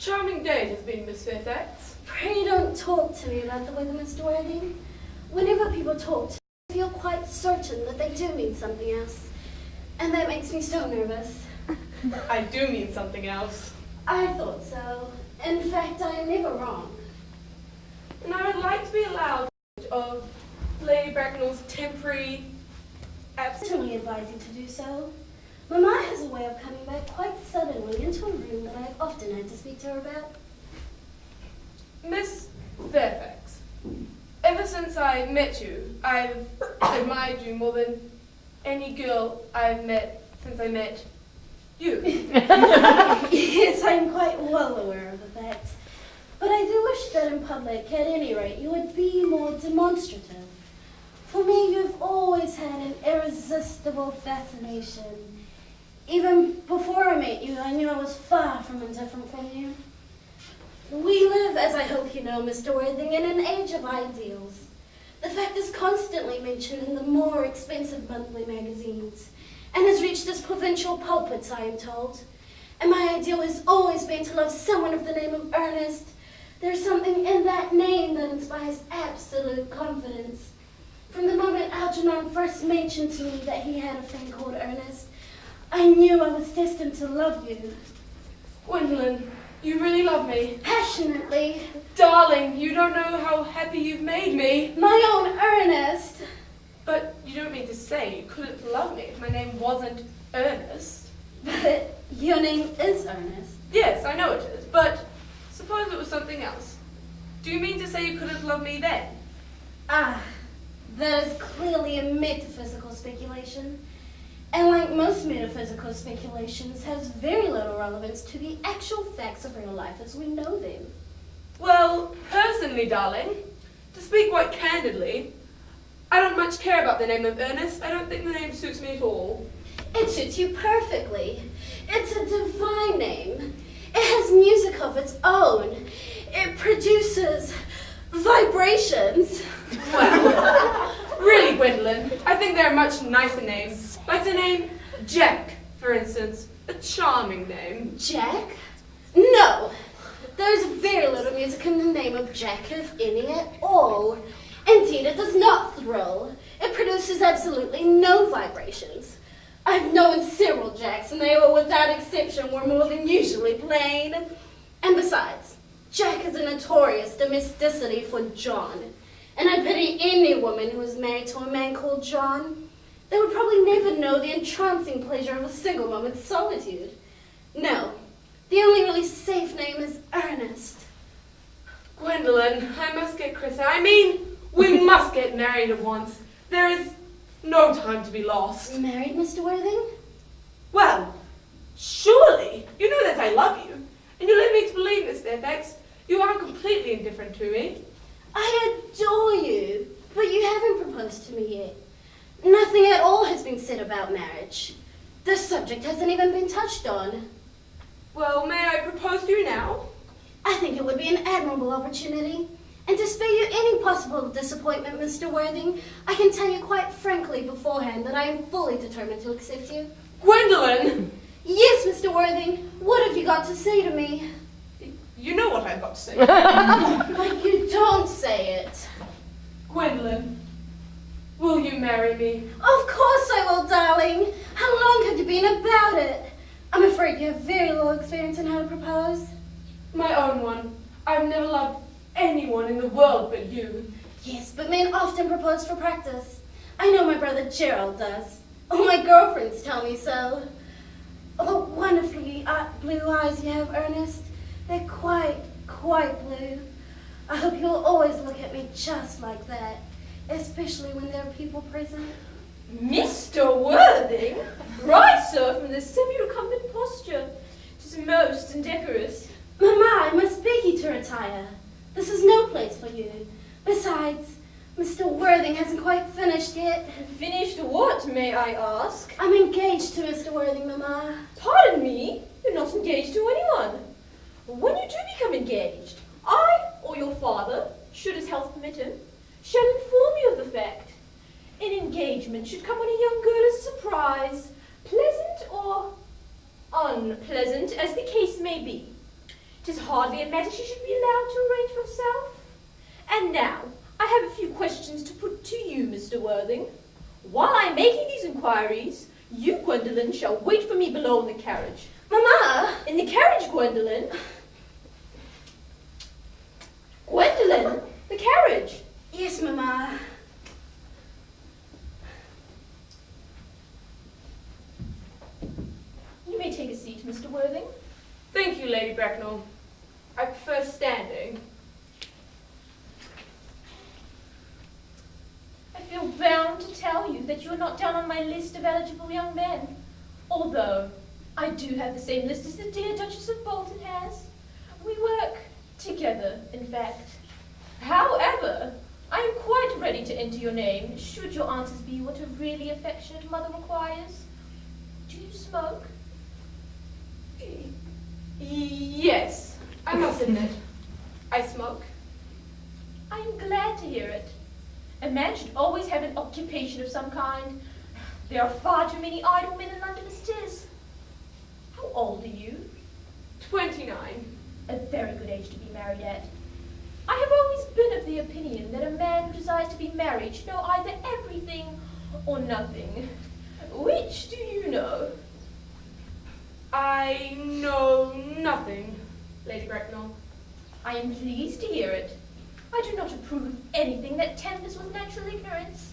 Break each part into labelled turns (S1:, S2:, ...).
S1: Charming day it has been, Miss Fairfax.
S2: Pray don't talk to me about the weather, Mr. Worthing. Whenever people talk to me, I feel quite certain that they do mean something else. And that makes me so nervous.
S1: I do mean something else.
S2: I thought so. In fact, I am never wrong.
S1: And I would like to be allowed of Lady Bracknell's temporary absence.
S2: Certainly advise you to do so. Mamma has a way of coming back quite suddenly into a room that I have often had to speak to her about.
S1: Miss Fairfax, ever since I met you, I've admired you more than any girl I've met since I met you.
S2: Yes, I'm quite well aware of the fact. But I do wish that in public, at any rate, you would be more demonstrative. For me, you've always had an irresistible fascination. Even before I met you, I knew I was far from indifferent from you. We live, as I hope you know, Mr. Worthing, in an age of ideals. The fact is constantly mentioned in the more expensive monthly magazines, and has reached its provincial pulpits, I am told. And my ideal has always been to love someone of the name of Ernest. There's something in that name that inspires absolute confidence. From the moment Algernon first mentioned to me that he had a friend called Ernest, I knew I was destined to love you.
S1: Gwendolyn, you really love me.
S2: Passionately.
S1: Darling, you don't know how happy you've made me.
S2: My own Ernest.
S1: But you don't mean to say you couldn't love me if my name wasn't Ernest.
S2: But your name is Ernest.
S1: Yes, I know it is, but suppose it was something else. Do you mean to say you couldn't love me then?
S2: Ah, that is clearly a metaphysical speculation. And like most metaphysical speculations, has very little relevance to the actual facts of real life as we know them.
S1: Well, personally, darling, to speak quite candidly, I don't much care about the name of Ernest. I don't think the name suits me at all.
S2: It suits you perfectly. It's a divine name. It has music of its own. It produces vibrations.
S1: Well, really, Gwendolyn, I think there are much nicer names. Like the name Jack, for instance. A charming name.
S2: Jack? No. There's very little music in the name of Jack, if any at all. Indeed, it does not thrill. It produces absolutely no vibrations. I've known several Jacks, and they were, without exception, were more than usually plain. And besides, Jack is a notorious domesticity for John. And I pity any woman who is married to a man called John. They would probably never know the entrancing pleasure of a single moment's solitude. No, the only really safe name is Ernest.
S1: Gwendolyn, I must get Chrissa. I mean, we must get married at once. There is no time to be lost.
S2: Married, Mr. Worthing?
S1: Well, surely. You know that I love you. And you led me to believe, Miss Fairfax, you aren't completely indifferent to me.
S2: I adore you, but you haven't proposed to me yet. Nothing at all has been said about marriage. The subject hasn't even been touched on.
S1: Well, may I propose to you now?
S2: I think it would be an admirable opportunity. And to spare you any possible disappointment, Mr. Worthing, I can tell you quite frankly beforehand that I am fully determined to accept you.
S1: Gwendolyn!
S2: Yes, Mr. Worthing. What have you got to say to me?
S1: You know what I've got to say.
S2: But you don't say it.
S1: Gwendolyn, will you marry me?
S2: Of course I will, darling. How long have you been about it? I'm afraid you have very little experience in how to propose.
S1: My own one. I've never loved anyone in the world but you.
S2: Yes, but men often propose for practice. I know my brother Gerald does. All my girlfriends tell me so. Oh, what wonderfully blue eyes you have, Ernest. They're quite blue. I hope you'll always look at me just like that, especially when there are people present.
S3: Mr. Worthing? Right, sir, from the semi-recumbent posture. 'Tis most indecorous.
S2: Mamma, I must beg you to retire. This is no place for you. Besides, Mr. Worthing hasn't quite finished yet.
S3: Finished what, may I ask?
S2: I'm engaged to Mr. Worthing, Mamma.
S3: Pardon me, you're not engaged to anyone. When you do become engaged, I or your father, should his health permit him, shall inform you of the fact. An engagement should come on a young girl as a surprise, pleasant or unpleasant as the case may be. 'Tis hardly a matter she should be allowed to arrange for herself. And now, I have a few questions to put to you, Mr. Worthing. While I am making these inquiries, you, Gwendolen, shall wait for me below in the carriage.
S2: Mamma!
S3: In the carriage, Gwendolen. Gwendolen, the carriage.
S2: Yes, Mamma.
S3: You may take a seat, Mr. Worthing.
S1: Thank you, Lady Bracknell. I prefer standing.
S3: I feel bound to tell you that you are not down on my list of eligible young men. Although, I do have the same list as the dear Duchess of Bolton has. We work together, in fact. However, I am quite ready to enter your name, should your answers be what a really affectionate mother requires. Do you smoke?
S1: Yes, I must admit, I smoke.
S3: I am glad to hear it. A man should always have an occupation of some kind. There are far too many idle men in London as it is. How old are you?
S1: 29.
S3: A very good age to be married at. I have always been of the opinion that a man who desires to be married should know either everything or nothing. Which do you know?
S1: I know nothing, Lady Bracknell.
S3: I am pleased to hear it. I do not approve of anything that tempers with natural ignorance.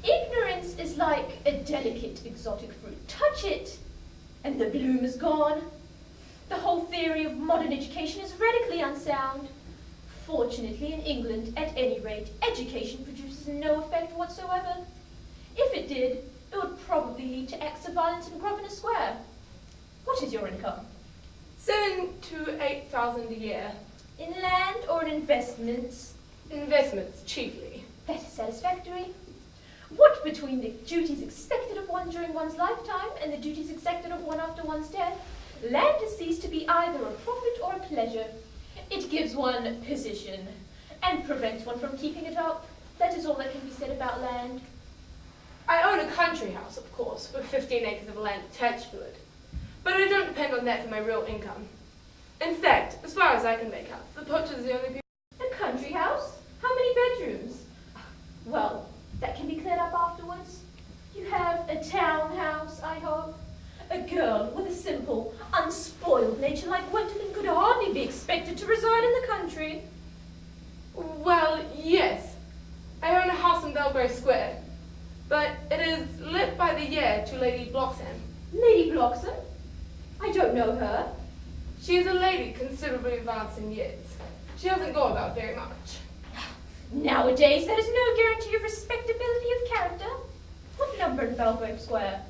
S3: Ignorance is like a delicate exotic fruit. Touch it, and the bloom is gone. The whole theory of modern education is radically unsound. Fortunately, in England, at any rate, education produces no effect whatsoever. If it did, it would probably lead to acts of violence in Grosvenor Square. What is your income?
S1: 7,000 to 8,000 a year.
S3: In land or in investments?
S1: Investments, chiefly.
S3: That is satisfactory. What between the duties expected of one during one's lifetime and the duties expected of one after one's death, land has ceased to be either a profit or a pleasure. It gives one position and prevents one from keeping it up. That is all that can be said about land.
S1: I own a country house, of course, with 15 acres of land attached to it. But I don't depend on that for my real income. In fact, as far as I can make out, the poachers are the only people.
S3: A country house? How many bedrooms? Well, that can be cleared up afterwards. You have a townhouse, I hope. A girl with a simple, unspoiled nature like Gwendolen could hardly be expected to reside in the country.
S1: Well, yes. I own a house in Belgrave Square, but it is let by the year to Lady Bloxham.
S3: Lady Bloxham? I don't know her.
S1: She is a lady considerably advanced in years. She doesn't go about very much.
S3: Nowadays, that is no guarantee of respectability of character. What number in Belgrave Square?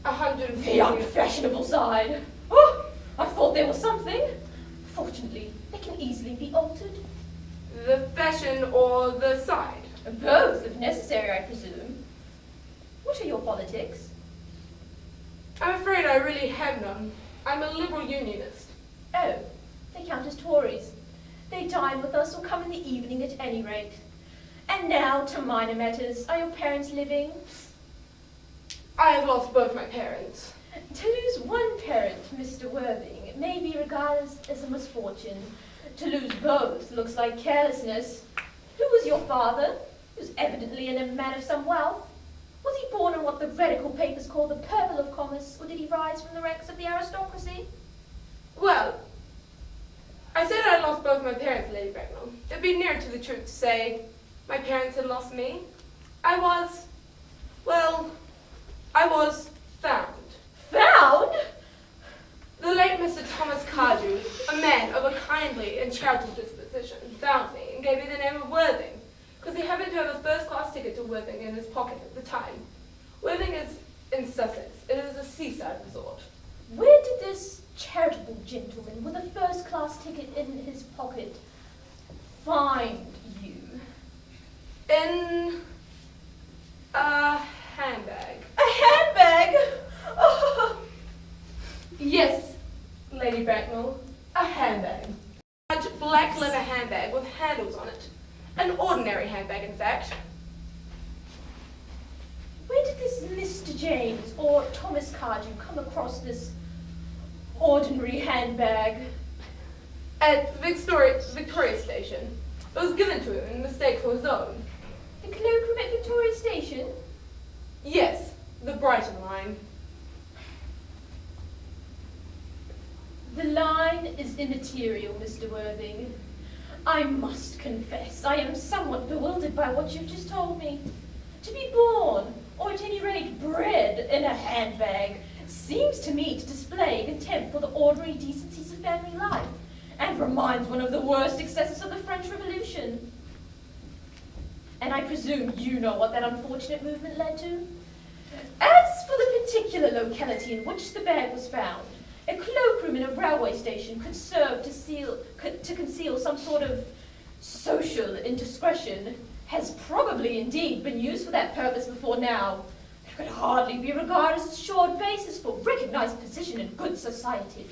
S1: 150.
S3: The unfashionable side. Oh, I thought there was something. Fortunately, they can easily be altered.
S1: The fashion or the side?
S3: Both, if necessary, I presume. What are your politics?
S1: I'm afraid I really have none. I'm a liberal unionist.
S3: Oh, they count as Tories. They dine with us or come in the evening at any rate. And now to minor matters. Are your parents living?
S1: I have lost both my parents.
S3: To lose one parent, Mr. Worthing, may be regarded as a misfortune. To lose both looks like carelessness. Who was your father? He was evidently a man of some wealth. Was he born in what the radical papers call the purple of commerce, or did he rise from the ranks of the aristocracy?
S1: Well, I said I lost both my parents, Lady Bracknell. It'd be nearer to the truth to say my parents had lost me. I was found.
S3: Found?
S1: The late Mr. Thomas Cardew, a man of a kindly and charitable disposition, found me and gave me the name of Worthing, because he happened to have a first-class ticket to Worthing in his pocket at the time. Worthing is in Sussex. It is a seaside resort.
S3: Where did this charitable gentleman with a first-class ticket in his pocket find you?
S1: In a handbag.
S3: A handbag? Oh.
S1: Yes, Lady Bracknell, a handbag. A large black leather handbag with handles on it. An ordinary handbag, in fact.
S3: Where did this Mr. James or Thomas Cardew come across this ordinary handbag?
S1: At Victoria Station. It was given to him in mistake for his own.
S3: The cloakroom at Victoria Station?
S1: Yes, the Brighton line.
S3: The line is immaterial, Mr. Worthing. I must confess, I am somewhat bewildered by what you've just told me. To be born, or at any rate bred, in a handbag seems to me to display contempt for the ordinary decencies of family life, and reminds one of the worst excesses of the French Revolution. And I presume you know what that unfortunate movement led to? As for the particular locality in which the bag was found, a cloakroom in a railway station could serve to conceal some sort of social indiscretion, has probably indeed been used for that purpose before now. It could hardly be regarded as a sure basis for recognized position in good society.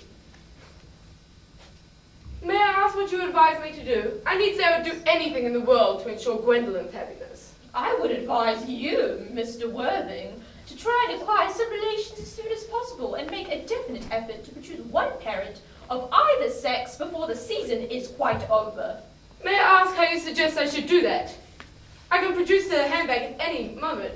S1: May I ask what you advise me to do? I need Sarah to do anything in the world to ensure Gwendolyn's happiness.
S3: I would advise you, Mr. Worthing, to try and acquire some relations as soon as possible and make a definite effort to produce one parent of either sex before the season is quite over.
S1: May I ask how you suggest I should do that? I can produce the handbag at any moment.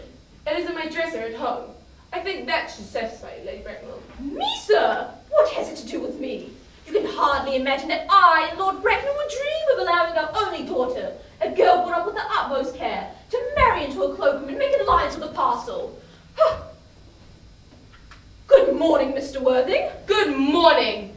S1: It is in my dresser at home. I think that should satisfy you, Lady Bracknell.
S3: Me, sir? What has it to do with me? You can hardly imagine that I and Lord Bracknell would dream of allowing our only daughter, a girl brought up with the utmost care, to marry into a cloakroom and make alliance with a parcel. Good morning, Mr. Worthing.
S1: Good morning.